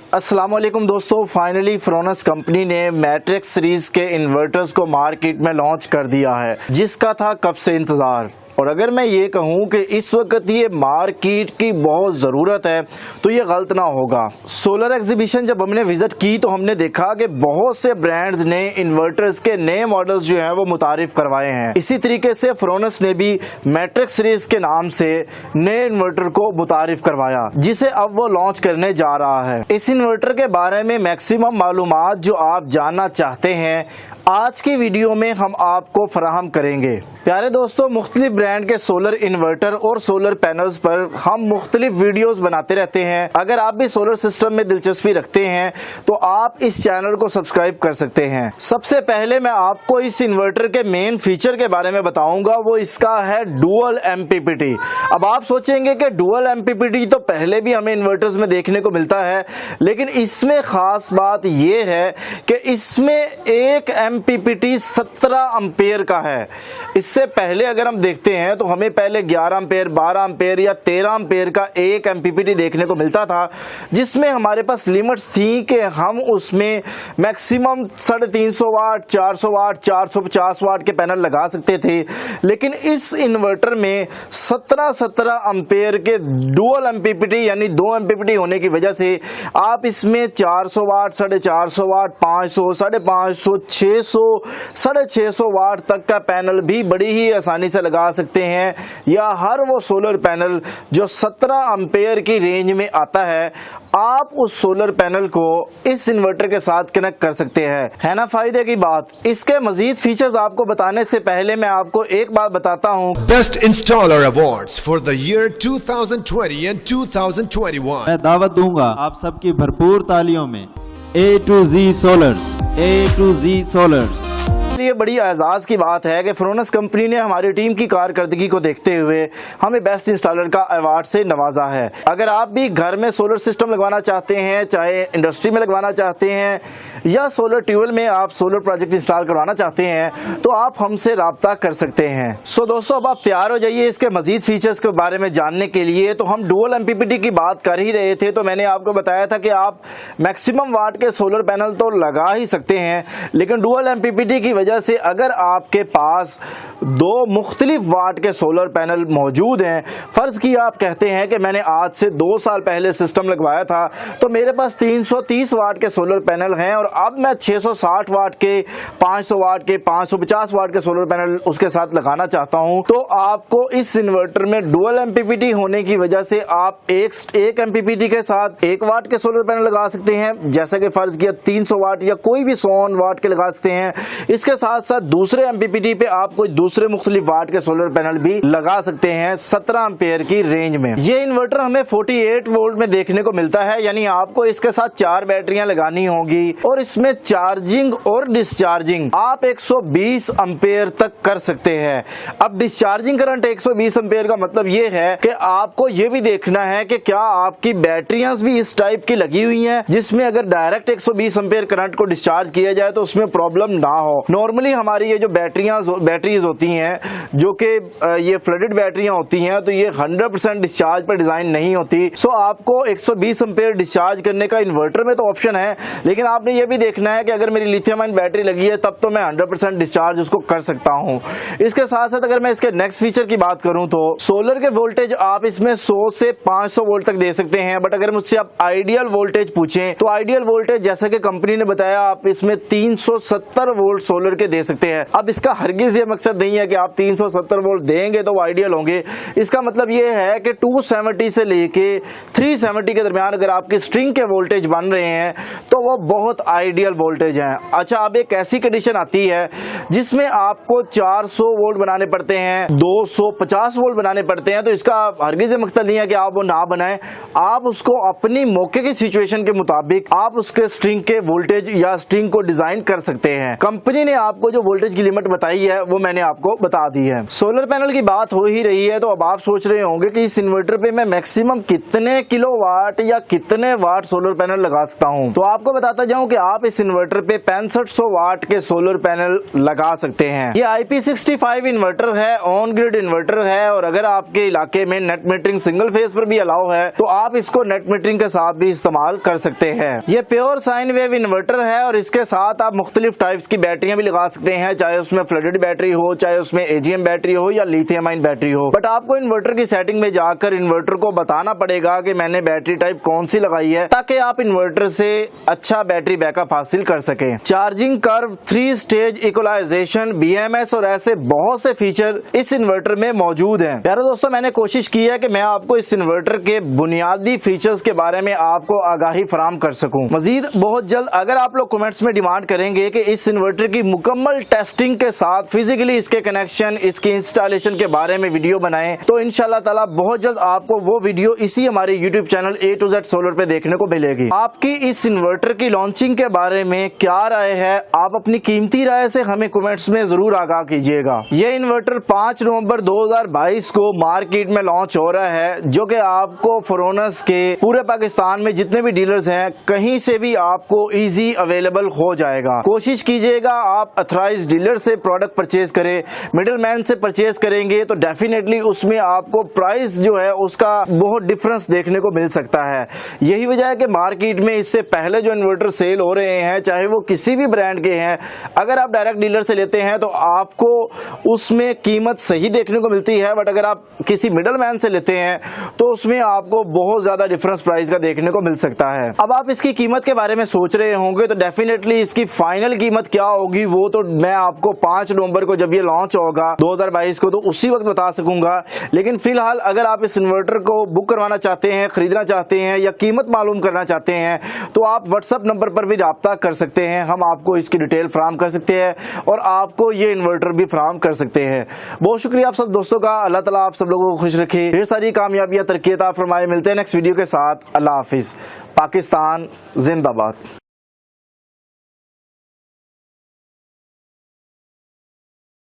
अस्सलाम वालेकुम दोस्तों, फाइनली फ्रोनस कंपनी ने मैट्रिक्स सीरीज के इन्वर्टर्स को मार्केट में लॉन्च कर दिया है, जिसका था कब से इंतज़ार। और अगर मैं ये कहूँ कि इस वक्त ये मार्केट की बहुत ज़रूरत है तो ये गलत ना होगा। सोलर एग्जीबिशन जब हमने विज़िट की तो हमने देखा कि बहुत से ब्रांड्स ने इन्वर्टर्स के नए मॉडल्स जो हैं वो मुतारिफ करवाए हैं। इसी तरीके से फ्रोनस ने भी मैट्रिक्स सीरीज के नाम से नए इन्वर्टर को मुतारिफ करवाया, जिसे अब वो लॉन्च करने जा रहा है। इस इन्वर्टर के बारे में मैक्सिमम मालूमात जो आप जानना चाहते हैं आज की वीडियो में हम आपको फराहम करेंगे। प्यारे दोस्तों, मुख्तलिफ ब्रांड के सोलर इन्वर्टर और सोलर पैनल्स पर हम मुख्तलिफ वीडियोस बनाते रहते हैं। अगर आप भी सोलर सिस्टम में दिलचस्पी रखते हैं तो आप इस चैनल को सब्सक्राइब कर सकते हैं। सबसे पहले मैं आपको इस इन्वर्टर के मेन फीचर के बारे में बताऊंगा, वो इसका है डुअल MPPT। अब आप सोचेंगे कि डुअल MPPT तो पहले भी हमें इन्वर्टर्स में देखने को मिलता है, लेकिन इसमें खास बात यह है कि इसमें एक MPPT 17 एम्पेयर का है। इससे पहले अगर हम देखते हैं तो हमें पहले 11 एम्पेयर, 12 एम्पेयर या 13 एम्पेयर का एक MPPT देखने को मिलता था, जिसमें हमारे पास लिमिट्स थी कि हम उसमें मैक्सिमम 350 वाट, 400 वाट, 450 वाट के पैनल लगा सकते थे। लेकिन इस इन्वर्टर में 17 एम्पेयर के डुअल MPPT यानी 2 MPPT होने की वजह से आप इसमें 400 वाट, 450 वाट, 500, 550, 600, 650 वाट तक का पैनल भी बड़ी ही आसानी से लगा सकते हैं, या हर वो सोलर पैनल जो 17 एम्पेयर की रेंज में आता है आप उस सोलर पैनल को इस इन्वर्टर के साथ कनेक्ट कर सकते हैं। है ना फायदे की बात। इसके मजीद फीचर्स आपको बताने से पहले मैं आपको एक बात बताता हूँ। Best installer awards for the year 2020 and 2021। मैं दावत दूंगा आप सबकी भरपूर तालियों में A to Z scholars, A to Z scholars. ये बड़ी एजाज़ की बात है कि फ्रोनस कंपनी ने हमारी टीम की कारकर्दगी को देखते हुए हमें बेस्ट इंस्टॉलर का अवार्ड से नवाजा है। अगर आप भी घर में सोलर सिस्टम लगवाना चाहते हैं, चाहे इंडस्ट्री में लगवाना चाहते हैं या सोलर ट्यूबवेल में आप सोलर प्रोजेक्ट इंस्टॉल करवाना चाहते हैं, तो आप हमसे राब्ता कर सकते हैं। सो दोस्तों, अब आप तैयार हो जाइए इसके मजीद फीचर्स के बारे में जानने के लिए। तो हम डुअल MPPT की बात कर ही रहे थे, तो मैंने आपको बताया था कि आप मैक्सिमम वाट के सोलर पैनल तो लगा ही सकते हैं, लेकिन डुअल MPPT की वजह से अगर आपके पास 2 मुख्तलिफ वाट के सोलर पैनल मौजूद हैं, फर्ज किया आप कहते हैं कि मैंने आज से 2 साल पहले सिस्टम लगवाया था तो मेरे पास 330 वाट के सोलर पैनल हैं और अब मैं 660 वाट के, 500 वाट के, 550 वाट के सोलर पैनल उसके साथ लगाना चाहता हूं, तो आपको इस इन्वर्टर में डुअल MPPT होने की वजह से आप एक MPPT के साथ 1 वाट के सोलर पैनल लगा सकते हैं, जैसा कि फर्ज किया 300 वाट या कोई भी 100 वाट के लगा सकते हैं। इसके साथ साथ दूसरे MPPT पे आप कोई दूसरे मुख्तलिफ वाट के सोलर पैनल भी लगा सकते हैं 17 एम्पेयर की रेंज में। ये इन्वर्टर हमें 48 वोल्ट में देखने को मिलता है, यानी आपको इसके साथ 4 बैटरियां लगानी होगी और इसमें चार्जिंग और डिस्चार्जिंग आप 120 एम्पेयर तक कर सकते हैं। अब डिस्चार्जिंग करंट 120 एम्पेयर का मतलब ये है कि आपको ये भी देखना है कि क्या आपकी बैटरियां भी इस टाइप की लगी हुई हैं जिसमें अगर डायरेक्ट 120 एम्पेयर करंट को डिस्चार्ज किया जाए तो उसमें प्रॉब्लम ना हो। नॉर्मली हमारी ये जो बैटरीज होती हैं, जो कि ये फ्लडेड बैटरियां होती हैं, तो ये 100% डिस्चार्ज पर डिजाइन नहीं होती। सो आपको 120 एम्पेयर डिस्चार्ज करने का इन्वर्टर में तो ऑप्शन है, लेकिन आपने ये भी देखना है कि अगर मेरी लिथियम आयन बैटरी लगी है तब तो मैं 100% डिस्चार्ज उसको कर सकता हूं। इसके साथ साथ अगर मैं इसके नेक्स्ट फीचर की बात करूं तो सोलर के वोल्टेज आप इसमें 100 से 500 वोल्ट तक दे सकते हैं, बट अगर मुझसे आप आइडियल वोल्टेज पूछें तो आइडियल वोल्टेज जैसा कि कंपनी ने बताया आप इसमें 370 वोल्ट सोलर के दे सकते हैं। अब इसका हरगिज ये मकसद नहीं है कि आप 370 वोल्ट देंगे तो वो आइडियल होंगे। इसका मतलब ये है कि 270 से लेके 370 के दरमियान अगर आपकी स्ट्रिंग के वोल्टेज बन रहे हैं तो वो बहुत आइडियल वोल्टेज हैं। अच्छा, अब एक ऐसी कंडीशन आती है जिसमें आपको 400 वोल्ट बनाने पड़ते हैं, 250 वोल्ट बनाने पड़ते हैं, तो इसका हरगिज ये मकसद नहीं है कि आप वो ना बनाएं। आप उसको अपनी मौके की सिचुएशन के मुताबिक आप उसके स्ट्रिंग के वोल्टेज या स्ट्रिंग को डिजाइन कर सकते हैं। कंपनी ने आपको जो वोल्टेज की लिमिट बताई है वो मैंने आपको बता दी है। सोलर पैनल की बात हो ही रही है तो अब आप सोच रहे होंगे कि इस इन्वर्टर पे मैं मैक्सिमम कितने किलोवाट या कितने वाट सोलर पैनल लगा सकता हूं। तो आपको बताता जाऊं कि आप इस इन्वर्टर पे 6500 वाट के सोलर पैनल लगा सकते हैं। ये IP65 इन्वर्टर है, ऑन ग्रिड इन्वर्टर है, और अगर आपके इलाके में नेट मीटरिंग सिंगल फेज पर भी अलाउ है तो आप इसको नेट मीटरिंग के साथ भी इस्तेमाल कर सकते हैं। ये प्योर साइन वेव इन्वर्टर है और इसके साथ आप मुख्तलिफ टाइप्स की बैटरियां भी लगा सकते हैं, चाहे उसमें फ्लडेड बैटरी हो, चाहे उसमें AGM बैटरी हो या लिथियम आयन बैटरी हो। बट आपको इन्वर्टर की सेटिंग में जाकर इन्वर्टर को बताना पड़ेगा कि मैंने बैटरी टाइप कौन सी लगाई है, ताकि आप इन्वर्टर से अच्छा बैटरी बैकअप हासिल कर सकें। Charging curve, 3 stage equalisation, BMS और ऐसे बहुत से फीचर इस इन्वर्टर में मौजूद हैं। प्यारे दोस्तों, मैंने कोशिश की है कि मैं आपको इस इन्वर्टर के बुनियादी फीचर्स के बारे में आपको आगाही फराम कर सकूं। मजीद बहुत जल्द अगर आप लोग कमेंट्स में डिमांड करेंगे कि इस इन्वर्टर की मुकम्मल टेस्टिंग के साथ फिजिकली इसके कनेक्शन, इसकी इंस्टॉलेशन के बारे में वीडियो बनाएं, तो इंशाल्लाह ताला बहुत जल्द आपको वो वीडियो इसी हमारे YouTube channel A to Z solar पे देखने को मिलेगी। आपकी इस इन्वर्टर की लॉन्चिंग के बारे में क्या राय है, आप अपनी कीमती राय से हमें कमेंट्स में जरूर आगाह कीजिएगा। ये इन्वर्टर 5 नवंबर 2022 को मार्केट में लॉन्च हो रहा है, जो कि आपको फ्रोनस के पूरे पाकिस्तान में जितने भी डीलर्स हैं कहीं से भी आपको इजी अवेलेबल हो जाएगा। कोशिश कीजिएगा आप अथराइज्ड डीलर से प्रोडक्ट परचेज करें। मिडिल मैन से परचेज करेंगे तो डेफिनेटली उसमें आपको प्राइस जो है उसका बहुत डिफरेंस देखने को मिल सकता है। यही वजह है कि मार्केट में इससे पहले जो इन्वर्टर सेल हो रहे हैं, चाहे वो किसी भी ब्रांड के हैं, अगर आप डायरेक्ट डीलर से लेते हैं तो आपको उसमें कीमत सही देखने को मिलती है, बट अगर आप किसी मिडिल मैन से लेते हैं तो उसमें आपको बहुत ज्यादा डिफरेंस प्राइस का देखने को मिल सकता है। अब आप इसकी कीमत के बारे में सोच रहे होंगे तो डेफिनेटली इसकी फाइनल कीमत क्या होगी वो तो मैं आपको 5 नवंबर को जब ये लॉन्च होगा 2022 को तो उसी वक्त बता सकूंगा। लेकिन फिलहाल अगर आप इस इन्वर्टर को बुक करवाना चाहते हैं, खरीदना चाहते हैं या कीमत मालूम करना चाहते हैं तो आप व्हाट्सएप नंबर पर भी राब्ता कर सकते हैं। हम आपको इसकी डिटेल फराहम कर सकते हैं और आपको ये इन्वर्टर भी फराहम कर सकते हैं। बहुत शुक्रिया आप सब दोस्तों का। अल्लाह ताला आप सब लोगों को खुश रखे, ढेर सारी कामयाबियां तरक्की अता फरमाए। मिलते हैं नेक्स्ट वीडियो के साथ। अल्लाह हाफिज। पाकिस्तान जिंदाबाद।